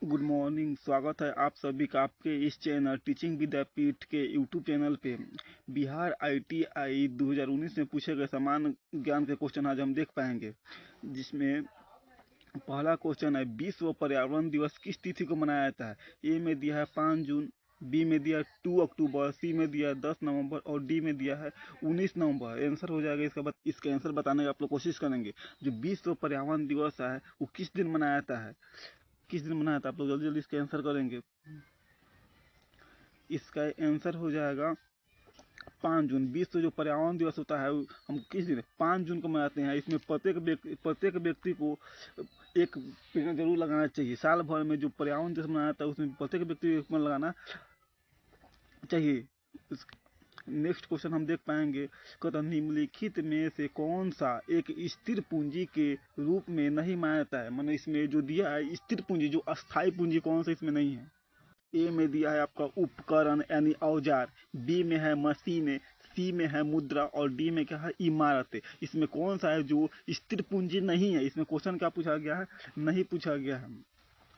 Good morning. स्वागत है आप सभी का आपके इस चैनल टीचिंग विद्यापीठ के यूट्यूब चैनल पे। बिहार ITI 2019 में पूछे गए समान ज्ञान के क्वेश्चन आज हम देख पाएंगे, जिसमें पहला क्वेश्चन है विश्व पर्यावरण दिवस किस तिथि को मनाया जाता है। ए में दिया है 5 जून, बी में दिया 2 अक्टूबर, सी में दिया 10 नवंबर और डी में दिया है 19 नवंबर। आंसर हो जाएगा इसका इसका आंसर बताने का आप लोग कोशिश करेंगे। जो विश्व पर्यावरण दिवस है वो किस दिन मनाया जाता है, किस दिन मनाया था, आप लोग जल्दी जल्दी इसका आंसर करेंगे। इसका आंसर हो जाएगा 5 जून। विश्व जो पर्यावरण दिवस होता है हम किस दिन 5 जून को मनाते हैं। इसमें प्रत्येक व्यक्ति को एक पेड़ जरूर लगाना चाहिए। साल भर में जो पर्यावरण दिवस मनाया जाता है उसमें प्रत्येक व्यक्ति को एक पेड़ लगाना चाहिए। नेक्स्ट क्वेश्चन हम देख पाएंगे, कहता निम्नलिखित में से कौन सा एक स्थिर पूंजी के रूप में नहीं माना जाता है। मैंने इसमें जो दिया है स्थिर पूंजी, जो अस्थायी पूंजी, कौन सा इसमें नहीं है। ए में दिया है आपका उपकरण यानी औजार, बी में है मशीन, सी में है मुद्रा और डी में क्या है इमारत। इसमें कौन सा है जो स्थिर पूंजी नहीं है। इसमें क्वेश्चन क्या पूछा गया है, नहीं पूछा गया है।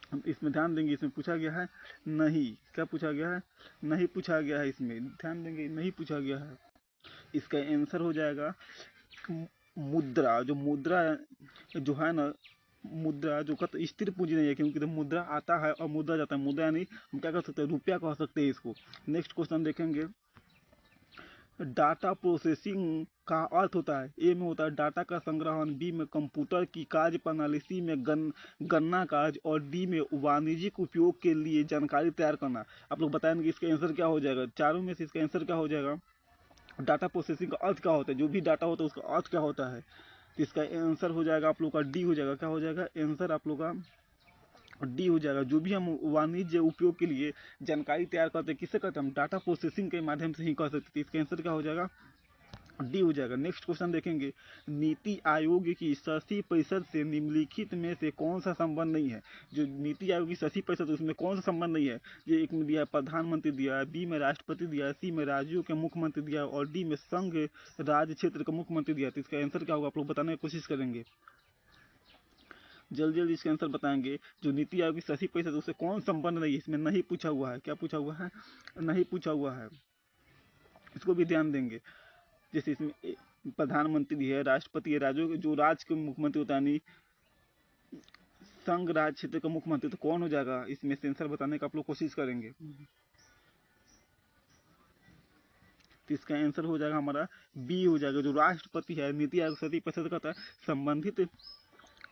हम इसमें ध्यान देंगे, इसमें पूछा गया है नहीं, क्या पूछा गया है, नहीं पूछा गया है। इसमें ध्यान देंगे, नहीं पूछा गया है। इसका आंसर हो जाएगा मुद्रा। जो मुद्रा जो है ना, मुद्रा जो कहते स्थिर पूंजी नहीं है, क्योंकि तो मुद्रा आता है और मुद्रा जाता है। मुद्रा यानी हम क्या कर सकते हैं, रुपया कह सकते हैं इसको। नेक्स्ट क्वेश्चन देखेंगे, डाटा प्रोसेसिंग का अर्थ होता है। ए में होता है डाटा का संग्रहण, बी में कंप्यूटर की कार्य प्रणाली, सी में गणना कार्य और डी में वाणिज्यिक उपयोग के लिए जानकारी तैयार करना। आप लोग बताएंगे कि इसका आंसर क्या हो जाएगा। चारों में से इसका आंसर क्या हो जाएगा। डाटा प्रोसेसिंग का अर्थ क्या होता है, जो भी डाटा होता है उसका अर्थ क्या होता है। तो इसका आंसर हो जाएगा आप लोग का डी हो जाएगा। क्या हो जाएगा आंसर आप लोग का डी हो जाएगा। जो भी हम वाणिज्य उपयोग के लिए जानकारी तैयार करते हैं, किससे करते हैं हम, डाटा प्रोसेसिंग के माध्यम से ही कर सकते हैं। इसका आंसर क्या हो जाएगा, डी हो जाएगा। नेक्स्ट क्वेश्चन देखेंगे, नीति आयोग की 80% से निम्नलिखित में से कौन सा संबंध नहीं है। जो नीति आयोग की 80% उसमें कौन सा संबंध नहीं है। ये एक में दिया है प्रधानमंत्री दिया है, बी में राष्ट्रपति दिया है, सी में राज्यों के मुख्यमंत्री दिया है और डी में संघ राज्य क्षेत्र का मुख्यमंत्री दिया है। तो इसका आंसर क्या होगा आप लोग बताने की कोशिश करेंगे, जल्दी जल्दी इसका आंसर बताएंगे। जो नीति आयोग की 80% उससे कौन संबंध नहीं है, इसमें नहीं पूछा हुआ है। क्या पूछा हुआ है, नहीं पूछा हुआ है। इसको भी ध्यान देंगे। जैसे इसमें प्रधानमंत्री है, राष्ट्रपति है, राज्यों के जो राज्य के मुख्यमंत्री होता है, संघ राज्य क्षेत्र का मुख्यमंत्री, तो कौन हो जाएगा। इसमें सेंसर बताने का आप लोग कोशिश करेंगे। तो इसका आंसर हो जाएगा हमारा बी हो जाएगा। जो राष्ट्रपति है, नीति आयोग 70% कहता है संबंधित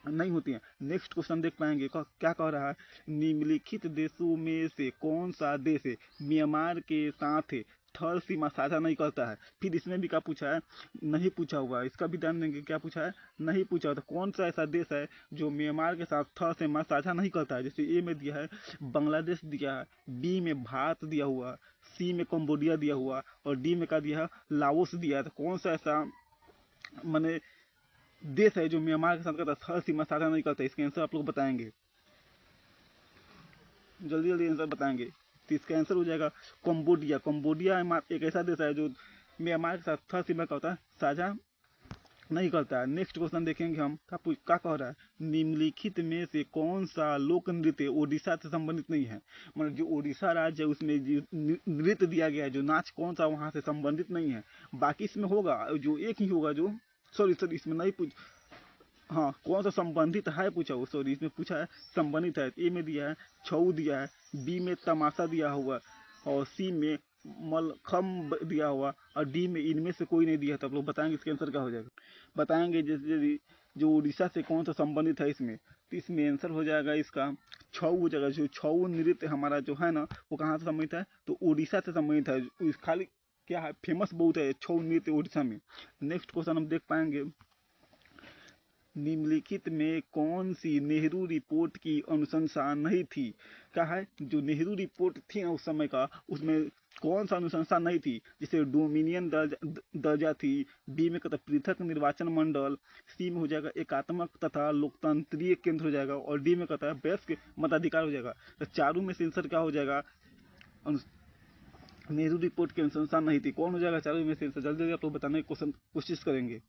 नहीं होती है। नेक्स्ट क्वेश्चन देख पाएंगे, क्या कह रहा है, निम्नलिखित देशों में से कौन सा देश है म्यांमार के साथ थल सीमा साझा नहीं करता है। फिर इसमें भी क्या पूछा है, नहीं पूछा हुआ है। इसका भी ध्यान देंगे, क्या पूछा है, नहीं पूछा हुआ। तो कौन सा ऐसा देश है जो म्यांमार के साथ थल सीमा साझा नहीं करता है। जैसे ए में दिया है बांग्लादेश दिया है, बी में भारत दिया हुआ, सी में कम्बोडिया दिया हुआ और डी में क्या दिया है, लाओस दिया है। तो कौन सा ऐसा मैंने देश है जो म्यांमार के साथ का थल सीमा साझा नहीं करता। इसका आंसर आप लोग बताएंगे, जल्दी जल्दी आंसर बताएंगे। तो इसका आंसर हो जाएगा कम्बोडिया। कम्बोडिया एक ऐसा देश है जो म्यांमार के साथ थल सीमा का होता है साझा नहीं करता है। नेक्स्ट क्वेश्चन देखेंगे हम, क्या कह रहा है, निम्नलिखित में से कौन सा लोक नृत्य उड़ीसा से संबंधित नहीं है। मतलब जो उड़ीसा राज्य है उसमें जो नृत्य दिया गया है, जो नाच, कौन सा वहां से संबंधित नहीं है। बाकी इसमें होगा, जो एक ही होगा जो, सॉरी इसमें नहीं पूछ, हाँ कौन सा संबंधित है पूछा वो, सॉरी इसमें पूछा है संबंधित है। ए में दिया है छऊ दिया है, बी में तमाशा दिया हुआ और सी में मलखम दिया हुआ और डी में इनमें से कोई नहीं दिया। तो आप लोग बताएंगे इसके आंसर क्या हो जाएगा, बताएंगे। जैसे जो उड़ीसा से कौन सा संबंधित है इसमें, तो इसमें आंसर हो जाएगा इसका छऊ हो जाएगा। जो छऊ नृत्य हमारा जो है ना, वो कहाँ से संबंधित है, तो उड़ीसा से संबंधित है। खाली क्या है, फेमस बहुत है छऊ नृत्य उड़ीसा में। नेक्स्ट क्वेश्चन हम देख पाएंगे, निम्नलिखित में कौन सी नेहरू रिपोर्ट की अनुशंसा नहीं थी। क्या है, जो नेहरू रिपोर्ट थी ना उस समय का, उसमें कौन सा अनुशंसा नहीं थी। जैसे डोमिनियन दर्जा थी, बी में कहता पृथक निर्वाचन मंडल, सी में हो जाएगा एकात्मक तथा लोकतंत्रीय केंद्र हो जाएगा और डी में कहता है वयस्क मताधिकार हो जाएगा। तो चारों में से आंसर क्या हो जाएगा, नेहरू रिपोर्ट की अनुशंसा नहीं थी। कौन हो जाएगा चारों में से आंसर, जल्दी जल्दी आप लोग बताने की कोशिश करेंगे।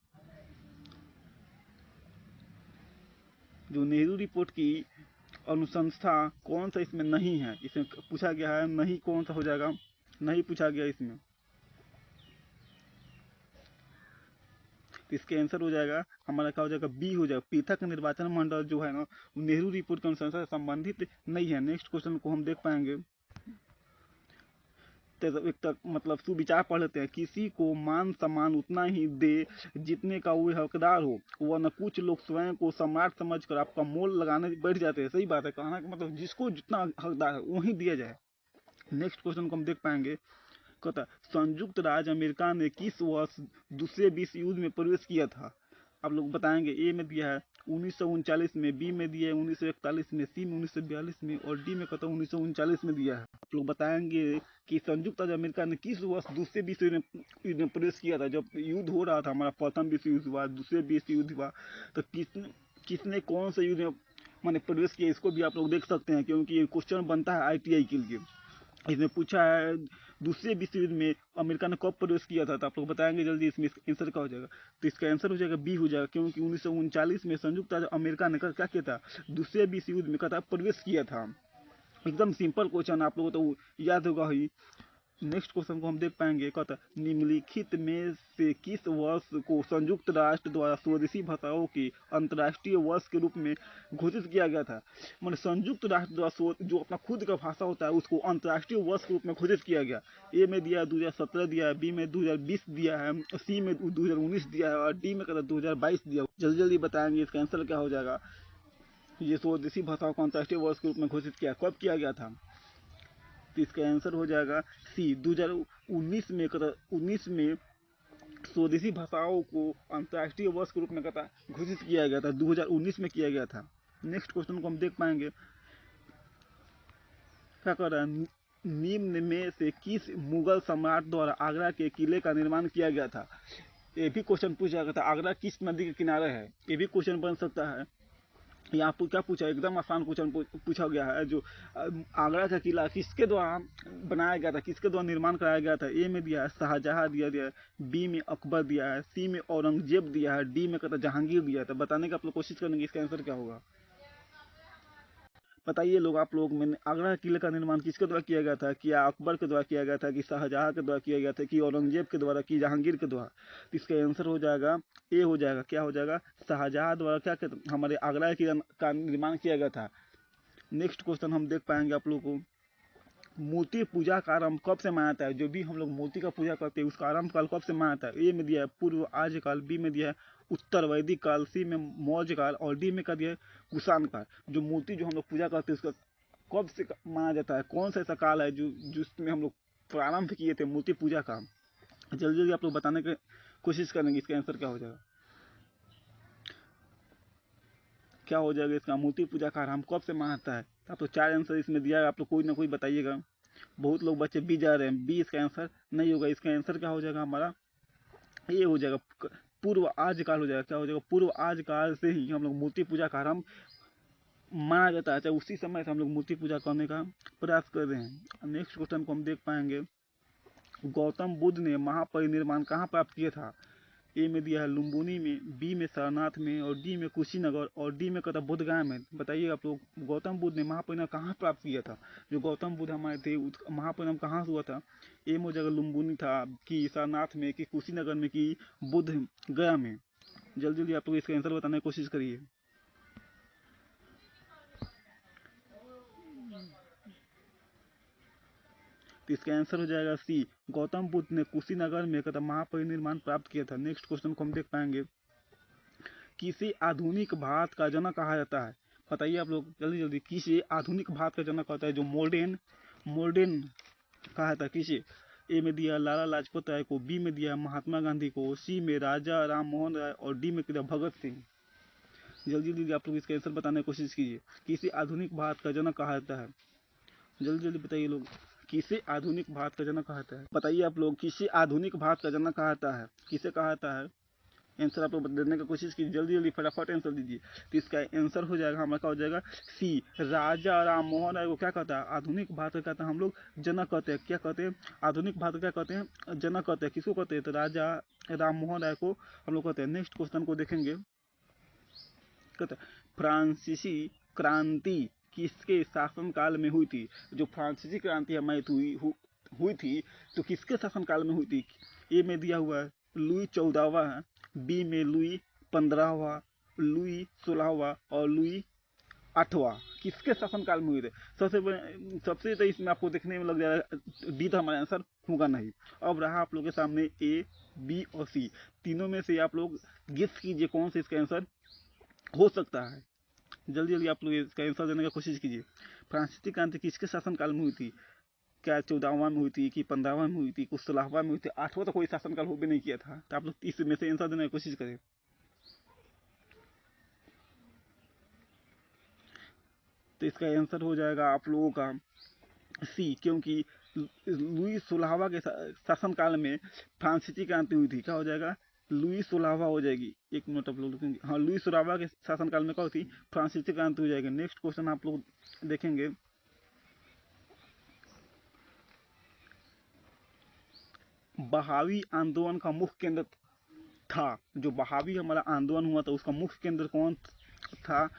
जो नेहरू रिपोर्ट की अनुसंस्था कौन सा इसमें नहीं है, इसमें पूछा गया है नहीं, कौन सा हो जाएगा, नहीं पूछा गया इसमें। तो इसके आंसर हो जाएगा हमारा क्या हो जाएगा, बी हो जाएगा। पृथक निर्वाचन मंडल जो है ना, नेहरू रिपोर्ट के अनुसार से संबंधित नहीं है। नेक्स्ट क्वेश्चन को हम देख पाएंगे, एक तक मतलब सुविचार पढ़ लेते हैं। किसी को मान सम्मान उतना ही दे जितने का वो हकदार हो, वरना कुछ लोग स्वयं को सम्राट समझकर आपका मोल लगाने बैठ जाते हैं। सही बात है, कहना का मतलब जिसको जितना हकदार है वही दिया जाए। नेक्स्ट क्वेश्चन को हम देख पाएंगे, कहता संयुक्त राज्य अमेरिका ने किस वर्ष दूसरे विश्व युद्ध में प्रवेश किया था। आप लोग बताएंगे। ए में दिया है 1939 में, बी में दिया है 1941 में, सी में 1942 में और डी में कहता 1939 में दिया है। आप लोग बताएंगे कि संयुक्त राज्य अमेरिका ने किस वर्ष दूसरे विश्व युद्ध में प्रवेश किया था। जब युद्ध हो रहा था, हमारा प्रथम विश्व युद्ध हुआ, दूसरे विश्व युद्ध हुआ, तो किसने कौन से युद्ध में मैंने प्रवेश किया, इसको भी आप लोग देख सकते हैं, क्योंकि ये क्वेश्चन बनता है ITI के लिए। इसमें पूछा है दूसरे विश्व युद्ध में अमेरिका ने कब प्रवेश किया था, तो आप लोग बताएंगे जल्दी इसमें आंसर क्या हो जाएगा। तो इसका आंसर हो जाएगा बी हो जाएगा, क्योंकि 1939 में संयुक्त राज्य अमेरिका ने क्या किया था, दूसरे विश्व युद्ध में क्या था, प्रवेश किया था। एकदम सिंपल क्वेश्चन, आप लोगों को तो याद होगा ही। नेक्स्ट क्वेश्चन को हम देख पाएंगे, कहता निम्नलिखित में से किस वर्ष को संयुक्त राष्ट्र द्वारा स्वदेशी भाषाओं के अंतर्राष्ट्रीय वर्ष के रूप में घोषित किया गया था। मैंने संयुक्त राष्ट्र द्वारा जो अपना खुद का भाषा होता है उसको अंतर्राष्ट्रीय वर्ष के रूप में घोषित किया गया। ए में दिया है 2017 दिया है, बी में 2020 दिया है, सी में 2019 दिया है और डी में कहता 2022 दिया। जल्दी जल्दी बताएंगे इसका आंसर क्या हो जाएगा। ये स्वदेशी भाषाओं को अंतर्राष्ट्रीय वर्ष के रूप में घोषित किया कब किया गया था, तो इसका आंसर हो जाएगा सी 2019 में। 19 में स्वदेशी भाषाओं को अंतर्राष्ट्रीय वर्ष के रूप में घोषित किया गया था, 2019 में किया गया था। नेक्स्ट क्वेश्चन को हम देख पाएंगे, क्या कर रहा है, निम्न में से किस मुगल सम्राट द्वारा आगरा के किले का निर्माण किया गया था। ये भी क्वेश्चन पूछा गया था, आगरा किस नदी के किनारे है, ये भी क्वेश्चन बन सकता है। यहाँ पर क्या पूछा, एकदम आसान क्वेश्चन पूछा गया है, जो आगरा का किला किसके द्वारा बनाया गया था, किसके द्वारा निर्माण कराया गया था। ए में दिया है शाहजहां दिया है, बी में अकबर दिया है, सी में औरंगजेब दिया है, डी में कहता जहांगीर दिया है। तो बताने का आप लोग कोशिश करेंगे इसका आंसर क्या होगा। बताइए लोग, आप लोग, मैंने आगरा किले का निर्माण किसके द्वारा किया गया था, क्या अकबर के द्वारा किया गया था, कि शाहजहां के द्वारा किया गया था, कि औरंगजेब के द्वारा, कि जहांगीर के द्वारा। तो इसका आंसर हो जाएगा ए हो जाएगा, क्या हो जाएगा, शाहजहां द्वारा क्या हमारे आगरा किला का निर्माण किया गया था। नेक्स्ट क्वेश्चन हम देख पाएंगे आप लोग को, मूर्ति पूजा का आरंभ कब से माना जाता है। जो भी हम लोग मूर्ति का पूजा करते हैं उसका आरंभ काल कब से माना जाता है। ए में दिया है पूर्व आर्य काल, बी में दिया है उत्तर वैदिक काल, सी में मौर्य काल और डी में क्या दिया है कुषाण काल। जो मूर्ति जो हम लोग पूजा करते हैं उसका कब से माना जाता है, कौन सा ऐसा काल है जो जिसमें हम लोग प्रारंभ किए थे मूर्ति पूजा का। जल्दी जल्दी आप लोग बताने की कोशिश करेंगे इसका आंसर क्या हो जाएगा, क्या हो जाएगा इसका, मूर्ति पूजा का आरंभ कब से माना जाता है। आप तो 4 आंसर इसमें दिया है, आप लोग कोई ना कोई बताइएगा। बहुत लोग बच्चे बी जा रहे हैं, बी इसका आंसर नहीं होगा। इसका आंसर क्या हो जाएगा हमारा, ये हो जाएगा पूर्व आर्य काल हो जाएगा। क्या हो जाएगा, पूर्व आर्य काल से ही हम लोग मूर्ति पूजा का आरंभ माना जाता है, चाहे उसी समय से हम लोग मूर्ति पूजा करने का प्रयास कर रहे हैं। नेक्स्ट क्वेश्चन को हम देख पाएंगे, गौतम बुद्ध ने महापरिनिर्वाण कहाँ प्राप्त किया था। ए में दिया है लुम्बिनी में, बी में सारनाथ में और डी में कुशीनगर और डी में कहता बुद्धगया में। बताइए आप लोग, गौतम बुद्ध ने महापरिनिर्वाण कहाँ प्राप्त किया था। जो गौतम बुद्ध हमारे थे महापरिनिर्वाण कहाँ से हुआ था। ए में जगह लुम्बिनी था, कि सारनाथ में, कि कुशीनगर में, कि बुद्ध गया में। जल्दी जल्दी आप लोग इसका आंसर बताने की कोशिश करिए। तो इसका आंसर हो जाएगा सी, गौतम बुद्ध ने कुशीनगर में कहता महापरिनिर्वाण प्राप्त किया था। नेक्स्ट क्वेश्चन को हम देख पाएंगे, किसे आधुनिक भारत का जनक कहा जाता है। बताइए आप लोग जल्दी जल्दी, किसे आधुनिक भारत का जनक होता है, जो मॉडर्न मॉडर्न कहा था किसे। ए में दिया लाला लाजपत राय को, बी में दिया महात्मा गांधी को, सी में राजा राम मोहन राय और डी में दिया भगत सिंह। जल्दी जल्दी आप लोग इसका आंसर बताने की कोशिश कीजिए, किसे आधुनिक भारत का जनक कहा जाता है। जल्दी जल्दी बताइए लोग, किसे आधुनिक भारत का जनक कहा जाता है। बताइए आप लोग, किसे आधुनिक भारत का जनक कहा जाता है, किसे कहा जाता है। आंसर आप लोग देने की कोशिश कीजिए, जल्दी जल्दी फटाफट आंसर दीजिए। तो इसका आंसर हो जाएगा हमारा क्या हो जाएगा सी, राजा राम मोहन राय को क्या कहता है, आधुनिक भारत का कहता है हम लोग जनक कहते हैं। क्या कहते हैं, आधुनिक भारत क्या कहते हैं, जनक कहते हैं। किसको कहते हैं, तो राजा राम मोहन राय को हम लोग कहते हैं। नेक्स्ट क्वेश्चन को देखेंगे, कहते हैं फ्रांसीसी क्रांति किसके शासनकाल में हुई थी? जो फ्रांसीसी क्रांति हमारी हुई थी तो किसके शासनकाल में हुई थी? ए में दिया हुआ है लुई 14वां है, बी में लुई 15वां, लुई 16वां और लुई 8वां। किसके शासनकाल में हुए थे? सबसे तो इसमें आपको देखने में लग जाएगा डी तो हमारा आंसर होगा नहीं। अब रहा आप लोग के सामने ए, बी और सी, तीनों में से आप लोग गेस कीजिए कौन सा इसका आंसर हो सकता है। जल्दी जल्दी आप लोग इसका आंसर देने की कोशिश कीजिए। फ्रांसीसी क्रांति किसके शासनकाल में हुई थी? क्या 14वां में हुई थी कि 15वां में हुई थी, कुछ 16वां में हुई थी, 8वां तो कोई शासनकाल हो भी नहीं किया था। तो आप लोग इसमें से आंसर देने की कोशिश करें। तो इसका आंसर हो जाएगा आप लोगों का सी, क्योंकि लुई 16वां के शासनकाल में फ्रांसीसी क्रांति हुई थी। क्या हो जाएगा? लुई 16वां हो जाएगी। एक मिनट आप लोग लिखेंगे। हाँ, लुई 16वां के शासनकाल में क्या हुई थी? फ्रांसीसी क्रांति हो जाएगी। नेक्स्ट क्वेश्चन आप लोग देखेंगे। बहावी आंदोलन का मुख्य केंद्र था, जो बहावी हमारा आंदोलन हुआ था उसका मुख्य केंद्र कौन था?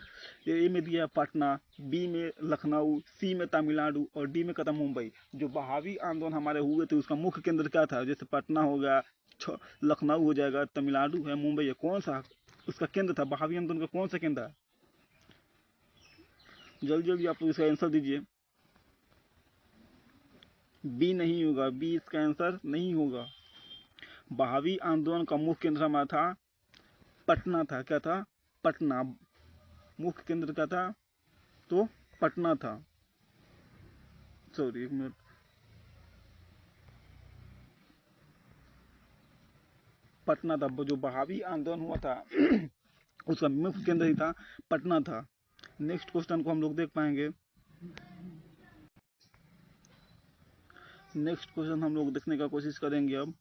ए में दिया पटना, बी में लखनऊ, सी में तमिलनाडु और डी में कहता मुंबई। जो बहावी आंदोलन हमारे हुए थे उसका मुख्य केंद्र क्या था? जैसे पटना हो गया, लखनऊ हो जाएगा, तमिलनाडु है, मुंबई है, कौन सा उसका केंद्र था? बहावी आंदोलन का कौन सा केंद्र है? जल्दी जल्दी आप लोग इसका आंसर दीजिए। बी नहीं होगा, बी इसका आंसर नहीं होगा। बहावी आंदोलन का मुख्य केंद्र हमारा था पटना था। क्या था? पटना। मुख्य केंद्र क्या था? तो पटना था। सॉरी, एक मिनट। पटना था। जो बहावी आंदोलन हुआ था उसका मुख्य केंद्र ही था पटना था। नेक्स्ट क्वेश्चन को हम लोग देख पाएंगे। नेक्स्ट क्वेश्चन हम लोग देखने का कोशिश करेंगे। अब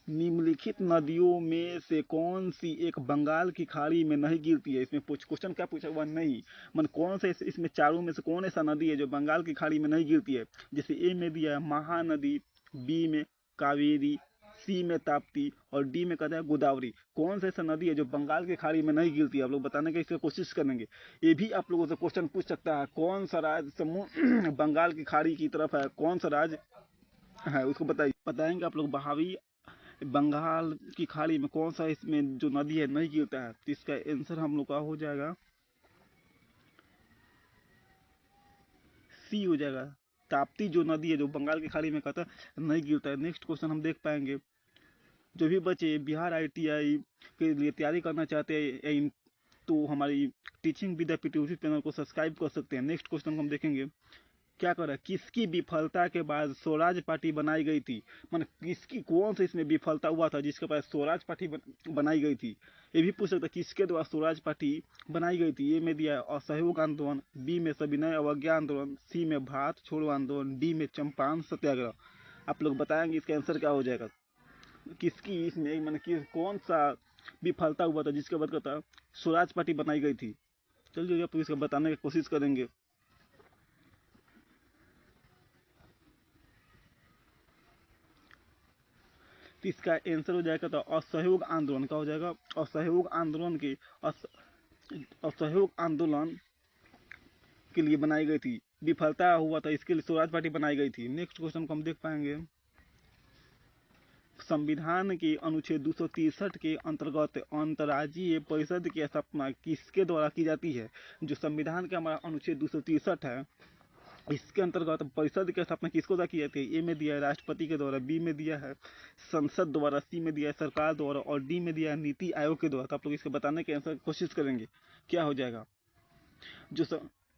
निम्नलिखित नदियों में से कौन सी एक बंगाल की खाड़ी में नहीं गिरती है? इसमें क्वेश्चन क्या पूछा हुआ? नहीं, मन कौन सा इसमें चारों में से कौन ऐसा नदी है जो बंगाल की खाड़ी में नहीं गिरती है? जैसे ए में दिया है महानदी, बी में कावेरी, सी में ताप्ती और डी में कहता है गोदावरी। कौन सा ऐसा नदी है जो बंगाल की खाड़ी में नहीं गिरती है? आप लोग बताने की इसकी कोशिश करेंगे। ये भी आप लोगों से क्वेश्चन पूछ सकता है, कौन सा राज्य समूह बंगाल की खाड़ी की तरफ है? कौन सा राज्य है उसको बताएंगे आप लोग। बहावी बंगाल की खाड़ी में कौन सा इसमें जो नदी है नहीं गिरता है? तो इसका आंसर हम लोग का हो जाएगा सी हो जाएगा। ताप्ती जो नदी है जो बंगाल की खाड़ी में कहता नहीं गिरता है। नेक्स्ट क्वेश्चन हम देख पाएंगे। जो भी बच्चे बिहार ITI के लिए तैयारी करना चाहते हैं तो हमारी टीचिंग विद्यापीठ यूट्यूब चैनल को सब्सक्राइब कर सकते हैं। नेक्स्ट क्वेश्चन हम देखेंगे। क्या करा? किसकी विफलता के बाद स्वराज पार्टी बनाई गई थी? मतलब किसकी, कौन सा इसमें विफलता हुआ था जिसके बाद स्वराज पार्टी बनाई गई थी? ये भी पूछ सकता है किसके द्वारा स्वराज पार्टी बनाई गई थी। ए में दिया असहयोग आंदोलन, बी में सविनय अवज्ञा आंदोलन, सी में भारत छोड़ो आंदोलन, डी में चंपारण सत्याग्रह। आप लोग बताएंगे इसका आंसर क्या हो जाएगा? किसकी इसमें मतलब कौन सा विफलता हुआ था जिसके बाद कहता स्वराज पार्टी बनाई गई थी? चलिए आप इसका बताने की कोशिश करेंगे। तो इसका आंसर हो जाएगा तो असहयोग आंदोलन। का हो जाएगा? असहयोग आंदोलन की असहयोग आंदोलन के लिए बनाई गई थी। विफलता हुआ था इसके लिए स्वराज पार्टी बनाई गई थी। नेक्स्ट क्वेश्चन को हम देख पाएंगे। संविधान के अनुच्छेद 263 के अंतर्गत अंतर्राज्यीय परिषद की स्थापना किसके द्वारा की जाती है? जो संविधान का हमारा अनुच्छेद 263 है इसके अंतर्गत परिषद की स्थापना किसको द्वारा की जाती है? ए में दिया है राष्ट्रपति के द्वारा, बी में दिया है संसद द्वारा, सी में दिया है सरकार द्वारा और डी में दिया है नीति आयोग के द्वारा। तो आप लोग इसके बताने के आंसर कोशिश करेंगे। क्या हो जाएगा?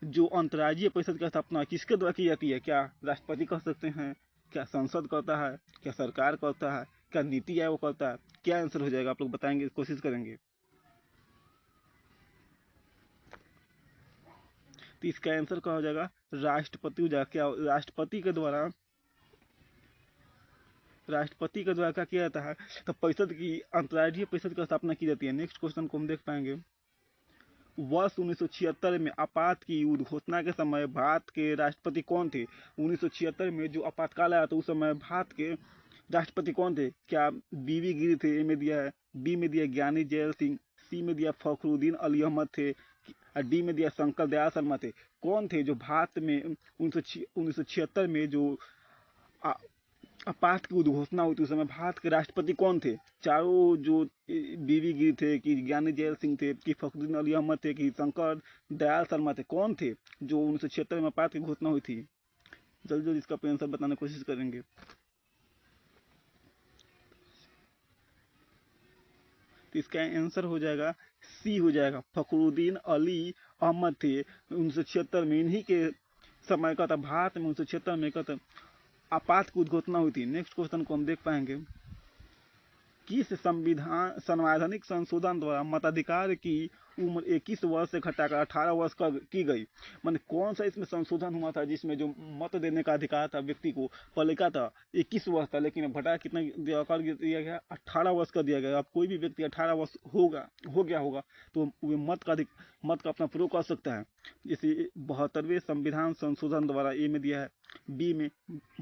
जो अंतर्राज्यीय परिषद की स्थापना किसके द्वारा की जाती है? क्या राष्ट्रपति कर सकते हैं? क्या संसद करता है? क्या सरकार करता है? क्या नीति आयोग करता है? क्या आंसर हो जाएगा? आप लोग बताएंगे, कोशिश करेंगे। तो इसका आंसर क्या हो जाएगा? राष्ट्रपति हो जाएगा। क्या राष्ट्रपति के द्वारा क्या किया जाता है? तो परिषद की, अंतर्राज्यीय परिषद की स्थापना की जाती है। नेक्स्ट क्वेश्चन को हम देख पाएंगे। वर्ष 1976 में आपात की घोषणा के समय भारत के राष्ट्रपति कौन थे? 1976 में जो आपातकाल आया था उस समय भारत के राष्ट्रपति कौन थे? क्या बीवी गिरी थे? ए में दिया है, बी में दिया ज्ञानी जैल सिंह, सी में दिया फखरुद्दीन अली अहमद थे, डी में दिया शंकर दयाल शर्मा थे। कौन थे जो भारत में 1976 में जो आपात की उद्घोषणा हुई थी, उस समय भारत के राष्ट्रपति कौन थे? चारों जो बीवी गिरी थे, कि ज्ञानी जैल सिंह थे, कि फखरुद्दीन अली अहमद थे, कि शंकर दयाल शर्मा थे, कौन थे जो 1976 में आपात की घोषणा हुई थी? जल्दी जल्दी इसका आंसर बताने की कोशिश करेंगे। तो इसका आंसर हो जाएगा सी हो जाएगा, फखरुद्दीन अली अहमद थे। 1976 में इन्हीं के समय का था, भारत में 1976 में का था आपात की उद्घोषणा हुई थी। नेक्स्ट क्वेश्चन को हम देख पाएंगे, किस संवैधानिक संशोधन द्वारा मताधिकार की उम्र 21 वर्ष से घटाकर 18 वर्ष की गई? माने कौन सा इसमें संशोधन हुआ था जिसमें जो मत देने का अधिकार था व्यक्ति को, पहले का था 21 वर्ष था, लेकिन घटा कितना दिया गया? 18 वर्ष का दिया गया। अब कोई भी व्यक्ति 18 वर्ष हो गया होगा तो वो मत का अपना प्रयोग कर सकता है। जैसे 72वें संविधान संशोधन द्वारा ए में दिया है, बी में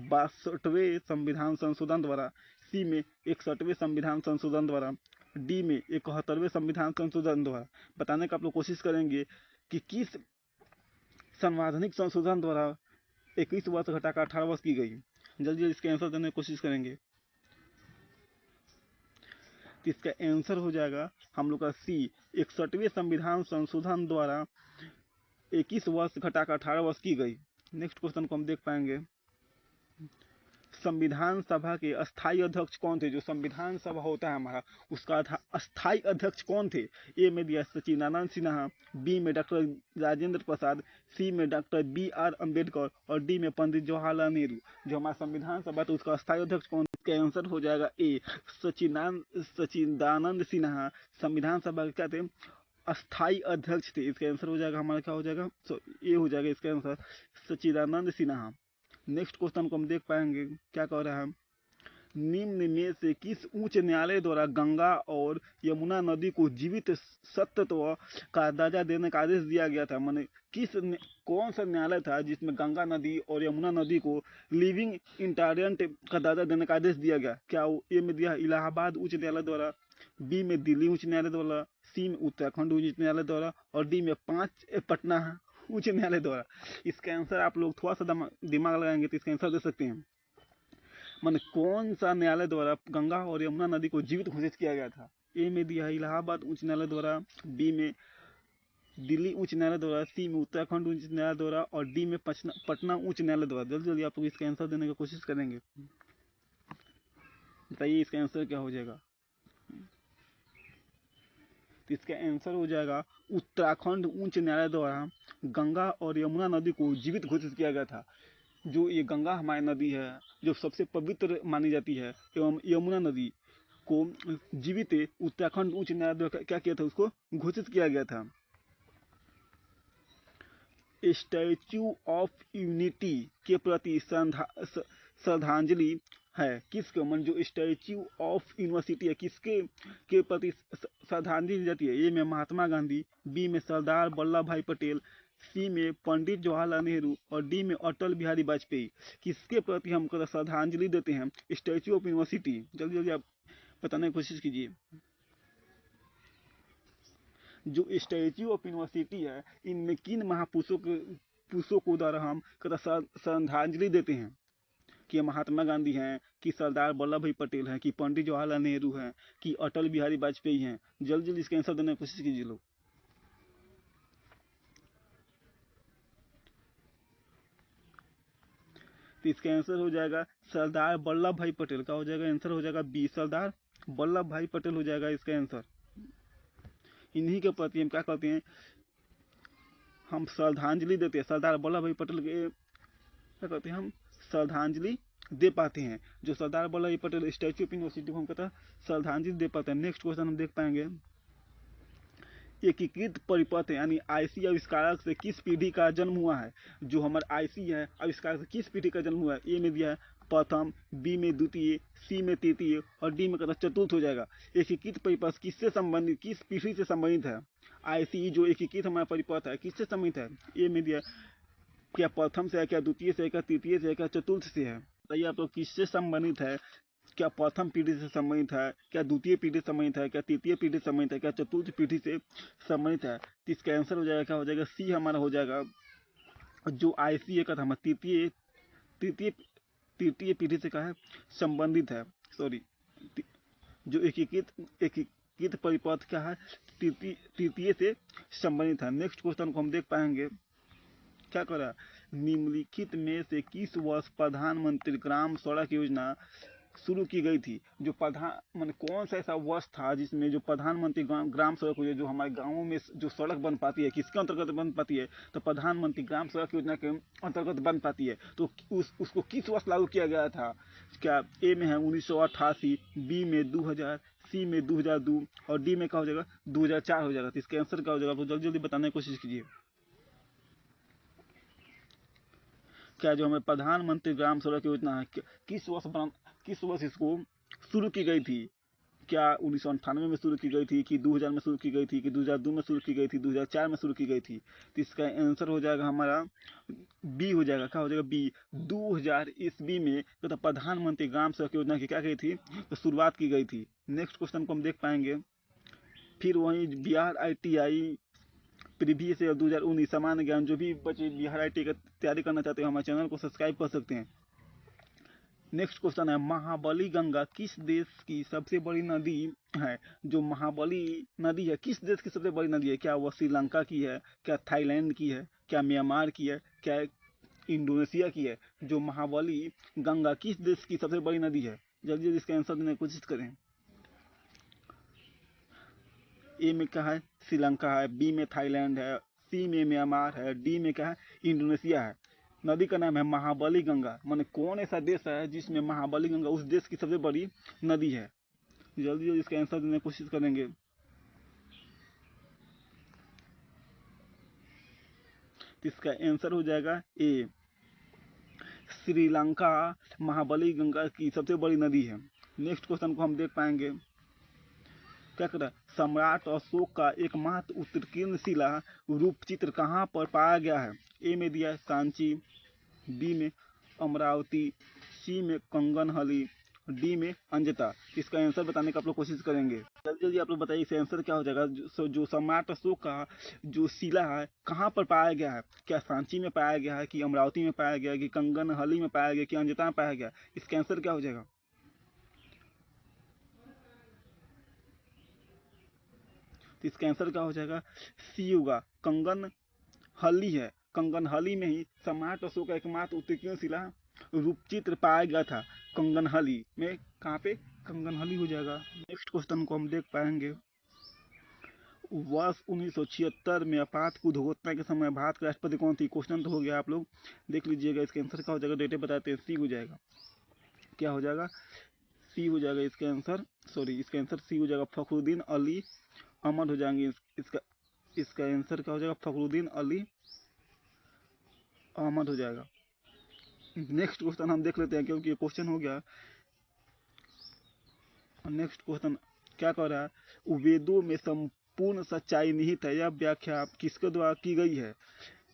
62वें संविधान संशोधन द्वारा, सी में 61वें संविधान संशोधन द्वारा, डी में 71वें संविधान संशोधन द्वारा। बताने का आप लोग कोशिश करेंगे कि किस संवैधानिक संशोधन द्वारा 21 वर्ष घटाकर 18 वर्ष की गई। जल्दी इसके आंसर देने की कोशिश करेंगे। तो इसका आंसर हो जाएगा हम लोग का सी, 61वें संविधान संशोधन द्वारा 21 वर्ष घटाकर 18 वर्ष की गई। नेक्स्ट क्वेश्चन को हम देख पाएंगे, संविधान सभा के अस्थायी अध्यक्ष कौन थे? जो संविधान सभा होता है हमारा, उसका अस्थायी अध्यक्ष कौन थे? ए में दिया सच्चिदानंद सिन्हा, बी में डॉक्टर राजेंद्र प्रसाद, सी में डॉक्टर बी.आर. अम्बेडकर और डी में पंडित जवाहरलाल नेहरू। जो हमारा संविधान सभा तो उसका अस्थायी अध्यक्ष कौन? इसका आंसर हो जाएगा ए, सच्चिदानंद सिन्हा संविधान सभा के क्या थे? अस्थायी अध्यक्ष थे। इसका आंसर हो जाएगा हमारा क्या हो जाएगा? ए हो जाएगा इसका आंसर, सच्चिदानंद सिन्हा। नेक्स्ट क्वेश्चन को हम देख पाएंगे, क्या कह रहा है, निम्न में से किस उच्च न्यायालय द्वारा गंगा और यमुना नदी को जीवित सत्त्व का दर्जा देने का आदेश दिया गया था? माने कौन सा न्यायालय था जिसमें गंगा नदी और यमुना नदी को लिविंग इंटरेंट का दर्जा देने का आदेश दिया गया? क्या ए में दिया इलाहाबाद उच्च न्यायालय द्वारा, बी में दिल्ली उच्च न्यायालय द्वारा, सी में उत्तराखंड उच्च न्यायालय द्वारा और डी में पटना उच्च न्यायालय द्वारा? इसका आंसर आप लोग थोड़ा सा दिमाग लगाएंगे तो इसका आंसर दे सकते हैं। माने कौन सा न्यायालय द्वारा गंगा और यमुना नदी को जीवित घोषित किया गया था? ए में दिया है इलाहाबाद उच्च न्यायालय द्वारा, बी में दिल्ली उच्च न्यायालय द्वारा, सी में उत्तराखंड उच्च न्यायालय द्वारा और डी में पटना उच्च न्यायालय द्वारा। जल्दी जल्दी आप लोग इसका आंसर देने की कोशिश करेंगे। बताइए इसका आंसर क्या हो जाएगा? तो इसका आंसर हो जाएगा उत्तराखंड उच्च न्यायालय द्वारा गंगा और यमुना नदी को जीवित घोषित किया गया था। जो ये गंगा हमारी नदी है जो सबसे पवित्र मानी जाती है, एवं यमुना नदी को जीवित उत्तराखंड उच्च न्यायालय द्वारा क्या किया था? उसको घोषित किया गया था। स्टैच्यू ऑफ यूनिटी के प्रति श्रद्धांजलि है किसके? मन जो स्टैच्यू ऑफ यूनिवर्सिटी है किसके के प्रति श्रद्धांजलि दी जाती है? ए में महात्मा गांधी, बी में सरदार वल्लभ भाई पटेल, सी में पंडित जवाहरलाल नेहरू और डी में अटल बिहारी वाजपेयी। किसके प्रति हम श्रद्धांजलि देते हैं? Statue of university. जल्दी जल्दी आप बताने की कोशिश कीजिए। जो स्टैच्यू ऑफ यूनिवर्सिटी है, इनमें किन महापुरुषों को द्वारा हम श्रद्धांजलि देते हैं? कि महात्मा गांधी हैं, कि सरदार वल्लभ भाई पटेल हैं, कि पंडित जवाहरलाल नेहरू हैं, कि अटल बिहारी वाजपेयी हैं? जल्दी जल्दी इसका आंसर देने की कोशिश कीजिए लोग। तो इसका आंसर हो जाएगा सरदार वल्लभ भाई पटेल। का हो जाएगा आंसर? हो जाएगा बी, सरदार वल्लभ भाई पटेल हो जाएगा इसका आंसर। इन्हीं के प्रति हम क्या करते हैं? हम श्रद्धांजलि देते हैं। सरदार वल्लभ भाई पटेल के क्या करते हैं? हम श्रद्धांजलि दे पाते हैं। जो सरदार वल्लभ भाई पटेल स्टैच्यू ऑफ यूनिवर्सिटी को हम कहते हैं श्रद्धांजलि दे पाते हैं। नेक्स्ट क्वेश्चन हम देख पाएंगे, एकीकृत परिपथ यानी आईसी आविष्कारक से किस पीढ़ी का जन्म हुआ है? जो हमारा आईसी है आविष्कारक से किस पीढ़ी का जन्म हुआ है? ए में दिया है प्रथम, बी में द्वितीय, सी में तृतीय और डी में चतुर्थ हो जाएगा। एकीकृत परिपथ किससे संबंधित, किस पीढ़ी से संबंधित है? आईसी जो एकीकृत हमारा परिपथ है किससे संबंधित है? ए में दिया क्या प्रथम से है, क्या द्वितीय से है, क्या तृतीय से है, क्या चतुर्थ से है? बताइए आप लोग किससे संबंधित है क्या प्रथम पीढ़ी से संबंधित है, क्या द्वितीय पीढ़ी से संबंधित है, क्या तृतीय पीढ़ी से संबंधित है, क्या चतुर्थ पीढ़ी से संबंधित है। तो इसका आंसर हो जाएगा, क्या हो जाएगा, सी हमारा हो जाएगा। जो ICA का था हमारा तृतीय तृतीय तृतीय पीढ़ी से क्या है, संबंधित है। सॉरी, जो एकीकृत परिपथ क्या है, तृतीय से संबंधित है। नेक्स्ट क्वेश्चन को हम देख पाएंगे, क्या करा, निम्नलिखित में से किस वर्ष प्रधानमंत्री ग्राम सड़क योजना शुरू की गई थी। जो प्रधान मान कौन सा ऐसा वर्ष था जिसमें जो प्रधानमंत्री ग्राम सड़क योजना, जो हमारे गाँवों में जो सड़क बन पाती है, किसके अंतर्गत बन पाती है, तो प्रधानमंत्री ग्राम सड़क योजना के अंतर्गत बन पाती है। तो उसको किस वर्ष लागू किया गया था। क्या ए में है 1988, बी में 2000, सी में 2002 और डी में क्या हो जाएगा 2004 हो जाएगा। तो इसका आंसर क्या हो जाएगा, आप जल्दी जल्दी बताने की कोशिश कीजिए। क्या जो हमें प्रधानमंत्री ग्राम सड़क योजना है, किस वर्ष इसको शुरू की गई थी। क्या 1998 में शुरू की गई थी, कि 2000 में शुरू की गई थी, कि 2002 में शुरू की गई थी, 2004 में शुरू की गई थी। तो इसका आंसर हो जाएगा हमारा बी हो जाएगा। क्या हो जाएगा, बी। 2000 ईस्वी में तो प्रधानमंत्री ग्राम सड़क योजना की क्या गई थी, तो शुरुआत की गई थी। नेक्स्ट क्वेश्चन को हम देख पाएंगे, फिर वहीं बिहार ITI प्रीवियस ईयर 2019 सामान्य ज्ञान। जो भी बच्चे बिहार ITI का तैयारी करना चाहते हैं हमारे चैनल को सब्सक्राइब कर सकते हैं। नेक्स्ट क्वेश्चन है, महाबली गंगा किस देश की सबसे बड़ी नदी है। जो महाबली नदी है किस देश की सबसे बड़ी नदी है। क्या वह श्रीलंका की है, क्या थाईलैंड की है, क्या म्यांमार की है, क्या इंडोनेशिया की है। जो महाबली गंगा किस देश की सबसे बड़ी नदी है। जल्दी जल्दी इसका आंसर देने की कोशिश करें। ए में क्या है, श्रीलंका है, बी में थाईलैंड है, सी में म्यांमार है, डी में क्या है, इंडोनेशिया है। नदी का नाम है महाबली गंगा। माने कौन ऐसा देश है जिसमें महाबली गंगा उस देश की सबसे बड़ी नदी है। जल्दी जल्दी इसका आंसर देने की कोशिश करेंगे। तो इसका आंसर हो जाएगा ए, श्रीलंका महाबली गंगा की सबसे बड़ी नदी है। नेक्स्ट क्वेश्चन को हम देख पाएंगे, क्या कर रहा है, सम्राट अशोक का एकमात्र उत्कीर्ण शिला रूपचित्र कहाँ पर पाया गया है। ए में दिया है सांची, बी में अमरावती, सी में कंगनहली, डी में अंजता। इसका आंसर बताने का आप लोग कोशिश करेंगे। जल्दी जल्दी आप लोग बताइए इसका आंसर क्या हो जाएगा। जो सम्राट अशोक का जो शिला है कहाँ पर पाया गया है। क्या सांची में पाया गया है, कि अमरावती में पाया गया, कि कंगनहली में पाया गया, कि अंजता में पाया गया। इसका आंसर क्या हो जाएगा। तो इसका आंसर क्या हो जाएगा, सी होगा, कंगनहली है। कंगनहली में ही सम्राट अशोक का एकमात्र उत्कीर्ण शिला रूपचित्र पाया गया था। कंगनहली में, कहाँ पे, कंगनहली हो जाएगा। नेक्स्ट क्वेश्चन को हम देख पाएंगे, वर्ष 1976 में आपात घोषणा के समय भारत के राष्ट्रपति कौन थी। क्वेश्चन तो हो गया, आप लोग देख लीजिएगा। इसका आंसर क्या हो जाएगा, डेटे बताते हैं, सी हो जाएगा। क्या हो जाएगा, सी हो जाएगा इसका आंसर। सॉरी, इसका आंसर सी हो जाएगा, फखरुद्दीन अली अहमद हो जाएंगे। इसका आंसर क्या हो जाएगा, फखरुद्दीन अली अहमद हो जाएगा। नेक्स्ट क्वेश्चन हम देख लेते हैं, क्योंकि ये क्वेश्चन हो गया। नेक्स्ट क्वेश्चन क्या कह रहा है, वेदों में संपूर्ण सच्चाई निहित है, यह व्याख्या किसके द्वारा की गई है।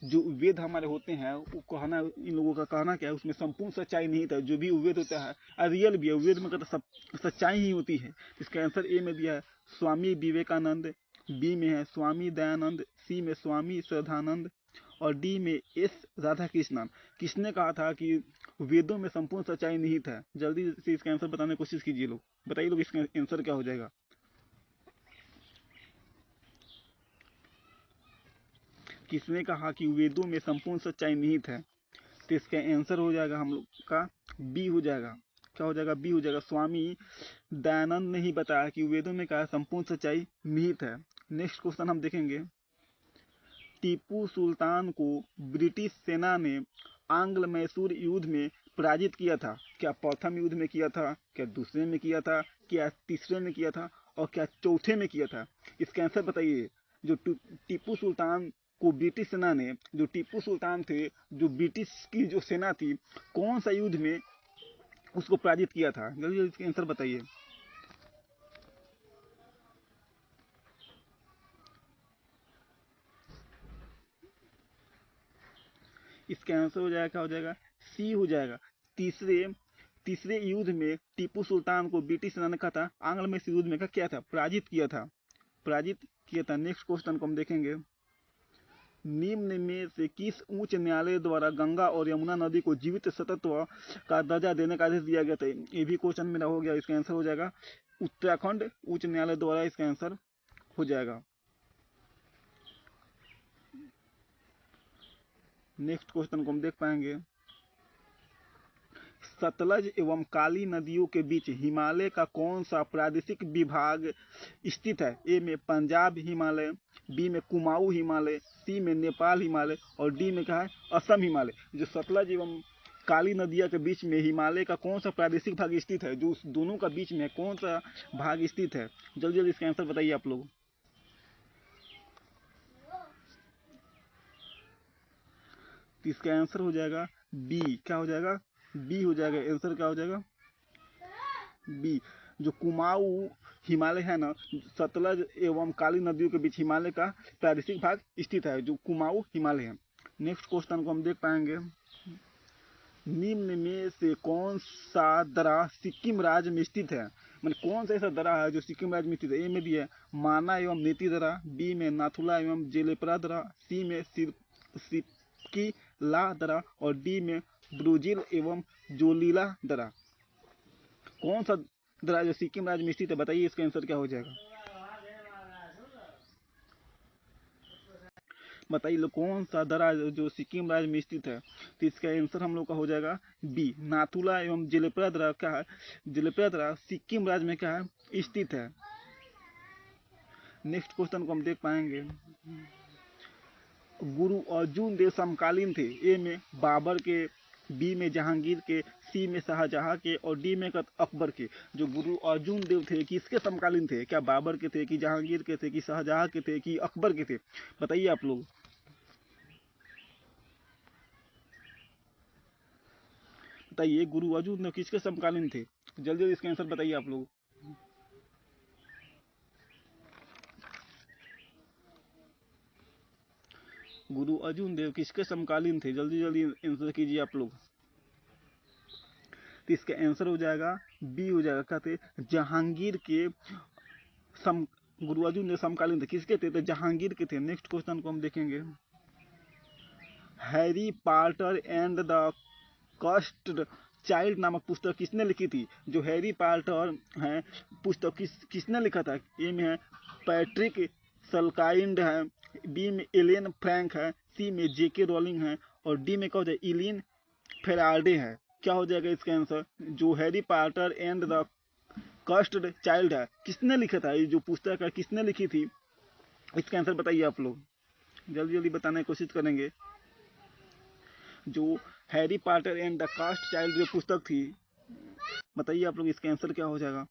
जो वेद हमारे होते हैं वो कहना, इन लोगों का कहना क्या है, उसमें संपूर्ण सच्चाई निहित है। जो भी वेद होता है रियल भी है, वेद में कहता सब सच्चाई ही होती है। इसका आंसर ए में दिया है स्वामी विवेकानंद, बी में है स्वामी दयानंद, सी में स्वामी श्रद्धानंद और डी में एस राधा कृष्णन। किसने कहा था कि वेदों में संपूर्ण सच्चाई निहित है। जल्दी से इसका आंसर बताने की कोशिश कीजिए लोग, बताइए लोग इसका आंसर क्या हो जाएगा। किसने कहा कि वेदों में संपूर्ण सच्चाई निहित है। तो इसका आंसर हो जाएगा हम लोग का बी हो जाएगा। क्या हो जाएगा, बी हो जाएगा। स्वामी दयानंद ने ही बताया कि वेदों में क्या संपूर्ण सच्चाई निहित है। नेक्स्ट क्वेश्चन हम देखेंगे, टीपू सुल्तान को ब्रिटिश सेना ने आंग्ल मैसूर युद्ध में पराजित किया था। क्या प्रथम युद्ध में किया था, क्या दूसरे में किया था, क्या तीसरे में किया था और क्या चौथे में किया था। इसका आंसर बताइए। जो टीपू सुल्तान को ब्रिटिश सेना ने, जो टीपू सुल्तान थे, जो ब्रिटिश की जो सेना थी, कौन सा युद्ध में उसको पराजित किया था। जल्दी जल्दी इसका आंसर बताइए। इसका आंसर हो जाएगा, क्या हो जाएगा, सी हो जाएगा। तीसरे तीसरे युद्ध में टीपू सुल्तान को ब्रिटिश सेना ने कहा था आंग्ल में इस युद्ध में क्या था, पराजित किया था, पराजित किया था। नेक्स्ट क्वेश्चन को हम देखेंगे, निम्न में से किस उच्च न्यायालय द्वारा गंगा और यमुना नदी को जीवित सतत्व का दर्जा देने का आदेश दिया गया था? ये भी क्वेश्चन मेरा हो गया, इसका आंसर हो जाएगा उत्तराखंड उच्च न्यायालय द्वारा इसका आंसर हो जाएगा। नेक्स्ट क्वेश्चन को हम देख पाएंगे, सतलज एवं काली नदियों के बीच हिमालय का कौन सा प्रादेशिक विभाग स्थित है? ए में पंजाब हिमालय, बी में कुमाऊं हिमालय, सी में नेपाल हिमालय और डी में क्या है, असम हिमालय। जो सतलज एवं काली नदिया के बीच में हिमालय का कौन सा प्रादेशिक भाग स्थित है, जो दोनों का बीच में कौन सा भाग स्थित है? जल्दी जल्दी इसका आंसर बताइए आप लोग। इसका आंसर हो जाएगा बी। क्या हो जाएगा? बी हो जाएगा। आंसर क्या हो जाएगा? बी। जो कुमाऊं हिमालय है ना, सतलज एवं काली नदियों के बीच हिमालय का प्रादेशिक भाग स्थित है, जो कुमाऊं हिमालय है। नेक्स्ट क्वेश्चन को हम देख पाएंगे, निम्न में से कौन सा दर्रा सिक्किम राज्य में स्थित है? मतलब कौन सा ऐसा दर्रा है जो सिक्किम राज्य में स्थित है? ए में दिया है माना एवं नीति दर्रा, बी में नाथुला एवं जेलेपरा दर्रा, सी में सिरकी ला दर्रा और डी में ब्रूजिल एवं जोलीला दर्रा। कौन सा दर्रा जो सिक्किम राज्य में स्थित है, बताइए इसका आंसर क्या हो जाएगा? बताइए लोग, कौन सा दर्रा जो सिक्किम राज्य में स्थित है? तो इसका आंसर हम लोग का हो जाएगा बी, नाथुला एवं जेलेपरा दर्रा। क्या है? जेलेपरा दर्रा सिक्किम राज्य में क्या है, स्थित है। नेक्स्ट क्वेश्चन को हम देख पाएंगे, गुरु अर्जुन देव समकालीन थे? ए में बाबर के, बी में जहांगीर के, सी में शाहजहां के और डी में अकबर के। जो गुरु अर्जुन देव थे किसके समकालीन थे? क्या बाबर के थे कि जहांगीर के थे कि शाहजहां के थे कि अकबर के थे? बताइए आप लोग। बताइए गुरु अर्जुन देव किसके समकालीन थे? जल्दी जल्दी इसका आंसर बताइए आप लोग। गुरु अर्जुन देव किसके समकालीन थे? जल्दी जल्दी आंसर कीजिए आप लोग। तो इसका आंसर हो जाएगा बी हो जाएगा। क्या थे? जहांगीर के सम गुरु अर्जुन देव समकालीन थे। किसके थे? तो जहांगीर के थे। नेक्स्ट क्वेश्चन को हम देखेंगे, Harry Potter and the custard child नामक पुस्तक किसने लिखी थी? जो हैरी पॉटर है पुस्तक किसने लिखा था? ए में है पैट्रिक सलकाइंड है, बी में एलेन फ्रैंक है, सी में जेके रोलिंग है और डी में क्या हो जाएगा, इलिन फेराल्डे है। क्या हो जाएगा इसका आंसर? जो Harry Potter and the custard child है किसने लिखा था? ये जो पुस्तक है किसने लिखी थी? इसका आंसर बताइए आप लोग, जल्दी जल्दी बताने की कोशिश करेंगे। जो Harry Potter and the Cursed Child जो पुस्तक थी, बताइए आप लोग इसका आंसर क्या हो जाएगा?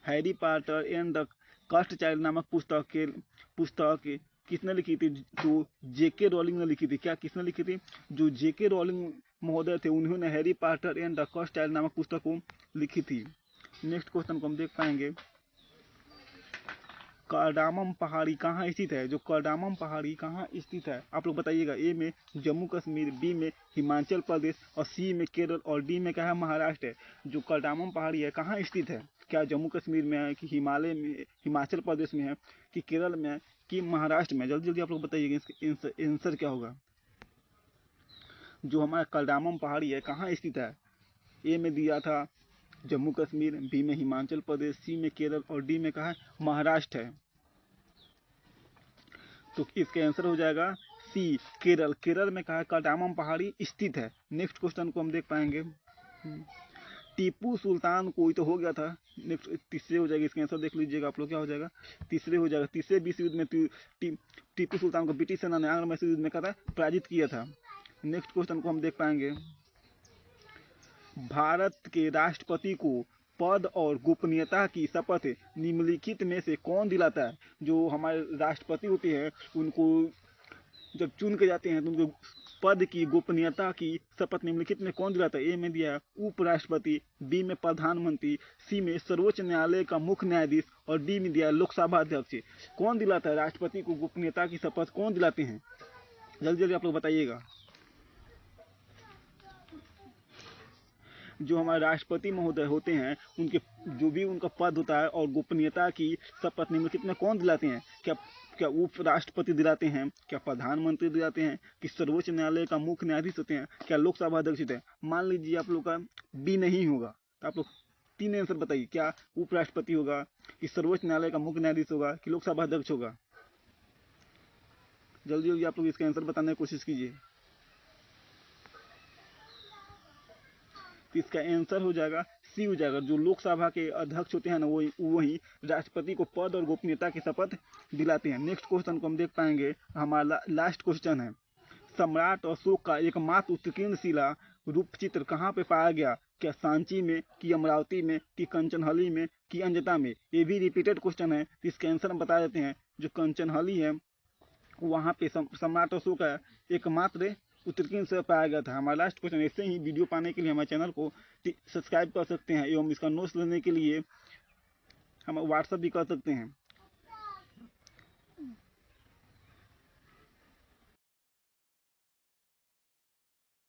Harry Potter and the Cursed Child नामक पुस्तक किसने लिखी थी? जो जेके रोलिंग ने लिखी थी। क्या किसने लिखी थी? जो जेके रोलिंग महोदय थे उन्होंने Harry Potter and the Cursed Child नामक पुस्तक को लिखी थी। नेक्स्ट क्वेश्चन को हम देख पाएंगे, कार्डामम पहाड़ी कहाँ स्थित है? जो कार्डामम पहाड़ी कहाँ स्थित है आप लोग बताइएगा। ए में जम्मू कश्मीर, बी में हिमाचल प्रदेश और सी में केरल और डी में क्या है, महाराष्ट्र है। जो कार्डामम पहाड़ी है कहाँ स्थित है? क्या जम्मू कश्मीर में है कि हिमालय में, हिमाचल प्रदेश में है कि केरल में है कि महाराष्ट्र में? जल्दी जल्दी आप लोग बताइएगा इसका आंसर क्या होगा। जो हमारा कार्डामम पहाड़ी है कहाँ स्थित है? ए में दिया था जम्मू कश्मीर, बी में हिमाचल प्रदेश, सी में केरल और डी में कहा है, महाराष्ट्र है। तो इसका आंसर हो जाएगा सी, केरल। केरल में कहा है कार्डामम पहाड़ी स्थित है। नेक्स्ट क्वेश्चन को हम देख पाएंगे, टीपू सुल्तान कोई तो हो गया था। नेक्स्ट तीसरे हो जाएगा, इसका आंसर देख लीजिएगा आप लोग। क्या हो जाएगा? तीसरे हो जाएगा। तीसरे विश्व युद्ध में टीपू सुल्तान को ब्रिटिश सेना ने आंग्ल युद्ध में कहा था पराजित किया था। नेक्स्ट क्वेश्चन को हम देख पाएंगे, भारत के राष्ट्रपति को पद और गोपनीयता की शपथ निम्नलिखित में से कौन दिलाता है? जो हमारे राष्ट्रपति होते हैं उनको जब चुन के जाते हैं तो उनको पद की गोपनीयता की शपथ निम्नलिखित में कौन दिलाता है? ए में दिया है उपराष्ट्रपति, बी में प्रधानमंत्री, सी में सर्वोच्च न्यायालय का मुख्य न्यायाधीश और डी में दिया है लोकसभा अध्यक्ष। कौन दिलाता है राष्ट्रपति को गोपनीयता की शपथ? कौन दिलाते हैं? जल्दी जल्दी आप लोग बताइएगा। जो हमारे राष्ट्रपति महोदय होते हैं उनके जो भी उनका पद होता है और गोपनीयता की शपथ निम्नलिखित में कौन दिलाते हैं? क्या क्या उप राष्ट्रपति दिलाते हैं? क्या प्रधानमंत्री दिलाते हैं? कि सर्वोच्च न्यायालय का मुख्य न्यायाधीश होते हैं? क्या लोकसभा अध्यक्ष होते हैं? मान लीजिए आप लोग का बी नहीं होगा तो आप लोग 3 आंसर बताइए, क्या उपराष्ट्रपति होगा, कि सर्वोच्च न्यायालय का मुख्य न्यायाधीश होगा, कि लोकसभा अध्यक्ष होगा? जल्दी जल्दी आप लोग इसका आंसर बताने की कोशिश कीजिए। तो इसका आंसर हो जाएगा सी हो जाएगा। जो लोकसभा के अध्यक्ष होते हैं ना वही राष्ट्रपति को पद और गोपनीयता की शपथ दिलाते हैं। नेक्स्ट क्वेश्चन को हम देख पाएंगे, हमारा लास्ट क्वेश्चन है, सम्राट अशोक का एकमात्र उत्कीर्ण शिला रूपचित्र कहाँ पे पाया गया? क्या सांची में, कि अमरावती में, कि कंचनहली में, कि अंजता में? ये भी रिपीटेड क्वेश्चन है, तो इसका आंसर हम बता देते हैं। जो कंचनहली है वहाँ पे सम्राट अशोक का एकमात्र उत्कीर्ण से पाया गया था। हमारा लास्ट क्वेश्चन। ऐसे ही वीडियो पाने के लिए हमारे चैनल को सब्सक्राइब कर सकते हैं एवं इसका नोट्स लेने के लिए हम व्हाट्सअप भी कर सकते हैं।